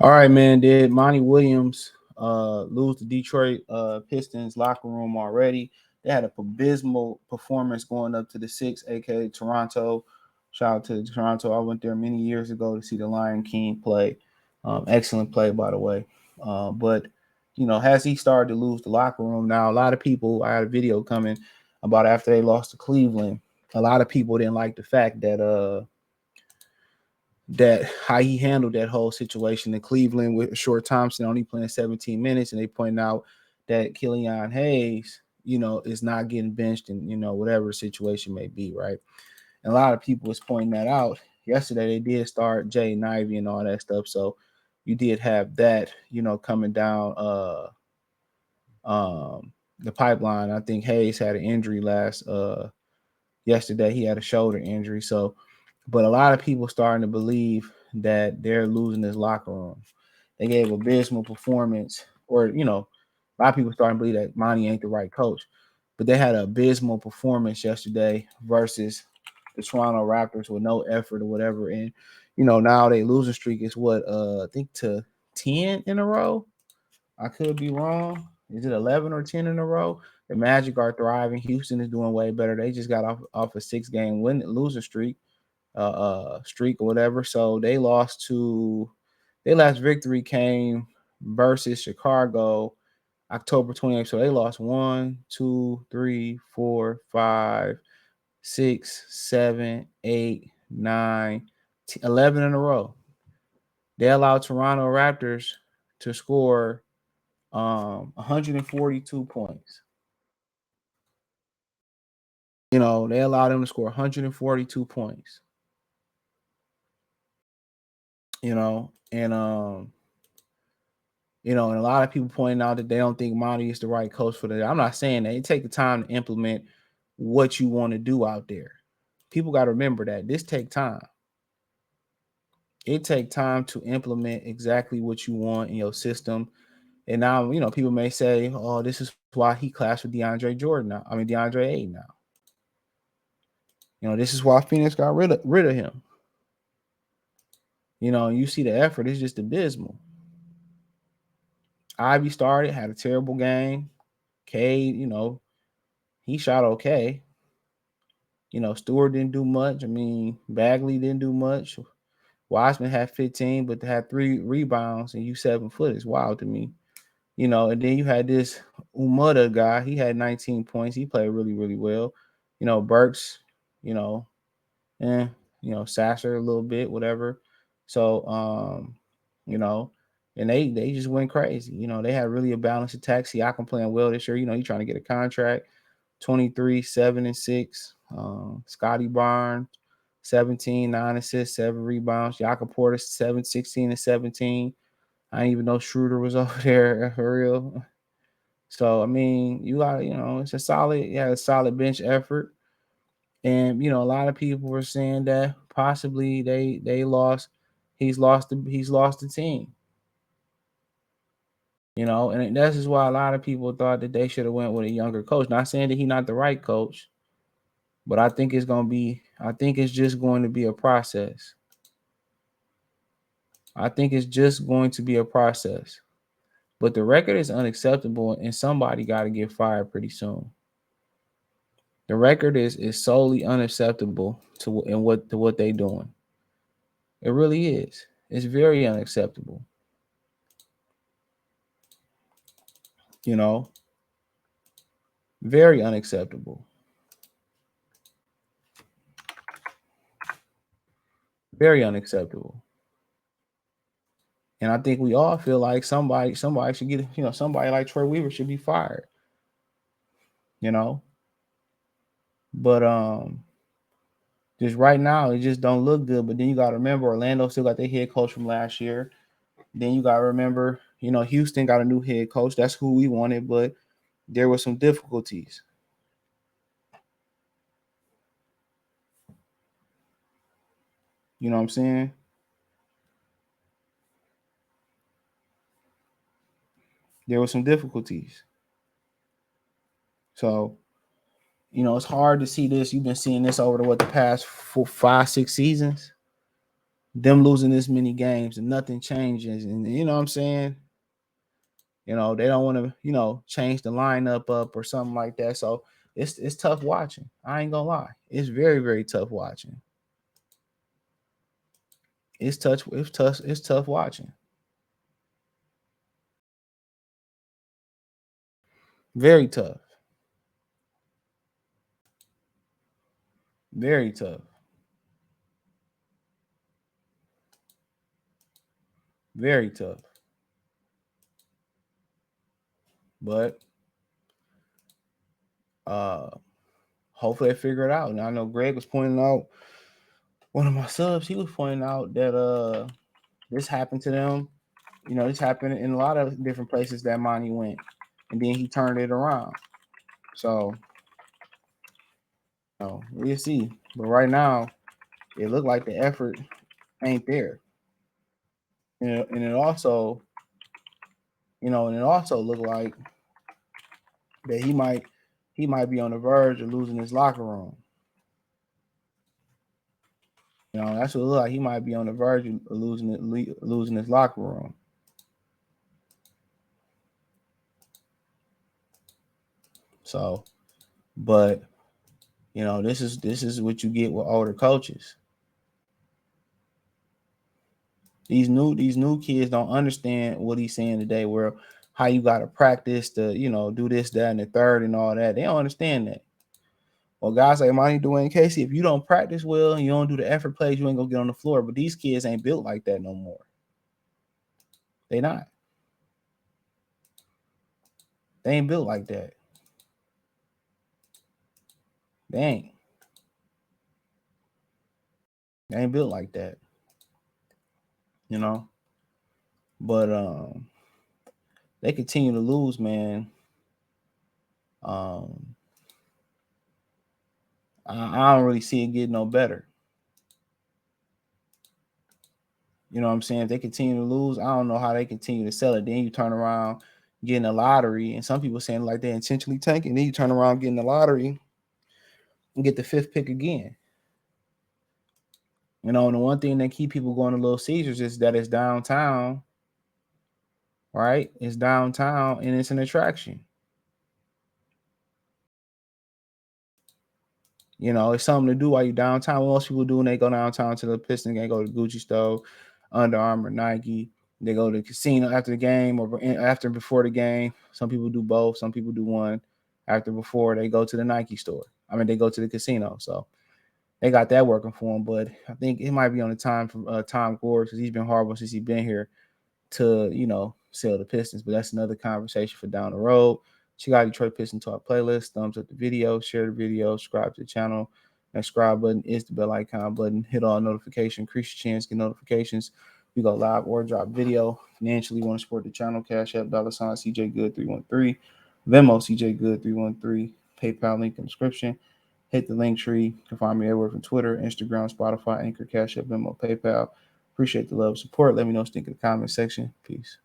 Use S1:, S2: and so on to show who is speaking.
S1: All right, man. Did Monty Williams lose the Detroit Pistons locker room already? They had a abysmal performance going up to the six, aka Toronto. Shout out to Toronto. I went there many years ago to see the Lion King play. Excellent play, by the way. But has he started to lose the locker room now? A lot of people. I had a video coming about after they lost to Cleveland. A lot of people didn't like the fact that how he handled that whole situation in Cleveland with Short Thompson only playing 17 minutes, and they point out that Killian Hayes, is not getting benched, and whatever the situation may be, right? And a lot of people was pointing that out yesterday. They did start Jay Ivey and all that stuff, so you did have that, coming down the pipeline. I think Hayes had an injury yesterday. He had a shoulder injury, so. But a lot of people starting to believe that they're losing this locker room. They gave abysmal performance, or a lot of people starting to believe that Monty ain't the right coach. But they had an abysmal performance yesterday versus the Toronto Raptors with no effort or whatever. And now they losing streak is what I think to 10 in a row. I could be wrong. Is it 11 or 10 in a row? The Magic are thriving. Houston is doing way better. They just got off a 6-game losing streak or whatever. So they lost to their last victory came versus Chicago October 28th. So they lost 1, 2, 3, 4, 5, 6, 7, 8, 9, 11 in a row. They allowed Toronto Raptors to score 142 points. They allowed them to score 142 points. And and a lot of people pointing out that they don't think Monty is the right coach for that. I'm not saying that. It take the time to implement what you want to do out there. People got to remember that this take time. It take time to implement exactly what you want in your system. And now, people may say, "Oh, this is why he clashed with DeAndre Jordan now. I mean, DeAndre Ayton now. This is why Phoenix got rid of him. You see the effort; it's just abysmal. Ivy started, had a terrible game. Cade, he shot okay. Stewart didn't do much. I mean, Bagley didn't do much. Wiseman had 15, but had 3 rebounds, and you 7 foot. It's wild to me. And then you had this Umoda guy. He had 19 points. He played really, really well. Burks, Sasser a little bit, whatever. So, and they just went crazy. They had really a balanced attack. Siakam playing well this year. He's trying to get a contract. 23, 7 and 6. Scotty Barnes, 17, 9 assists, 7 rebounds. Jakob Porter, 7, 16 and 17. I didn't even know Schroeder was over there for real. So I mean, you got it's a solid bench effort. And a lot of people were saying that possibly they lost. He's lost the team. And that's just why a lot of people thought that they should have went with a younger coach. Not saying that he's not the right coach, but I think it's just going to be a process. I think it's just going to be a process. But the record is unacceptable, and somebody got to get fired pretty soon. The record is solely unacceptable to what they're doing. It really is. It's very unacceptable. Very unacceptable. Very unacceptable. And I think we all feel like somebody should get, somebody like Troy Weaver should be fired. But just right now it just don't look good. But then you gotta remember Orlando still got their head coach from last year. Then you gotta remember, Houston got a new head coach. That's who we wanted, but there were some difficulties. You know what I'm saying? There were some difficulties. So, it's hard to see this. You've been seeing this over the past 4, 5, 6 seasons. them losing this many games and nothing changes, and you know what I'm saying? You know, they don't want to, you know, change the lineup up or something like that. So it's tough watching. I ain't gonna lie. It's very, very tough watching. It's tough watching. Very tough. Very tough. Very tough. But uh hopefully they figure it out. And I know Greg was pointing out, one of my subs, he was pointing out that this happened to them. You know, this happened in a lot of different places that Monty went. And then he turned it around. So, you know, we'll see. But right now, it looked like the effort ain't there. And it also, you know, and it also looked like that he might be on the verge of losing his locker room. You know, that's what it looked like. He might be on the verge of losing his locker room. So, but you know, this is what you get with older coaches. These new kids don't understand what he's saying today, where how you got to practice to, you know, do this, that, and the third and all that. They don't understand that. Well, guys like Monty, Dwayne, Casey, if you don't practice well and you don't do the effort plays, you ain't gonna get on the floor. But these kids ain't built like that no more. They not. They ain't built like that. They ain't. They ain't built like that. You know. But they continue to lose, man. Um, I don't really see it getting no better. You know what I'm saying? If they continue to lose, I don't know how they continue to sell it. Then you turn around getting a lottery, and some people saying like they intentionally tanking. Then you turn around getting the lottery and get the fifth pick again. You know, and the one thing that keep people going to Little Caesars is that it's downtown, right? It's downtown and it's an attraction. You know, it's something to do while you're downtown. What most people do when they go downtown to the Pistons game, go to Gucci store, Under Armour, Nike. They go to the casino after the game or after before the game. Some people do both. Some people do one after before. They go to the Nike store. I mean, they go to the casino. So they got that working for them. But I think it might be on the time for Tom Gore, because he's been horrible since he's been here, to, you know, sell the Pistons. But that's another conversation for down the road. Check out Detroit Pistons Talk playlist. Thumbs up the video, share the video, subscribe to the channel. That subscribe button is the bell icon button. Hit all notifications, increase your chance, get notifications. We go live or drop video. Financially, want to support the channel, Cash App, $ CJ Good 313, Venmo CJ Good 313, PayPal link in the description. Hit the link tree. You can find me everywhere from Twitter, Instagram, Spotify, Anchor, Cash App, Venmo, PayPal. Appreciate the love, support. Let me know what you think in the comment section. Peace.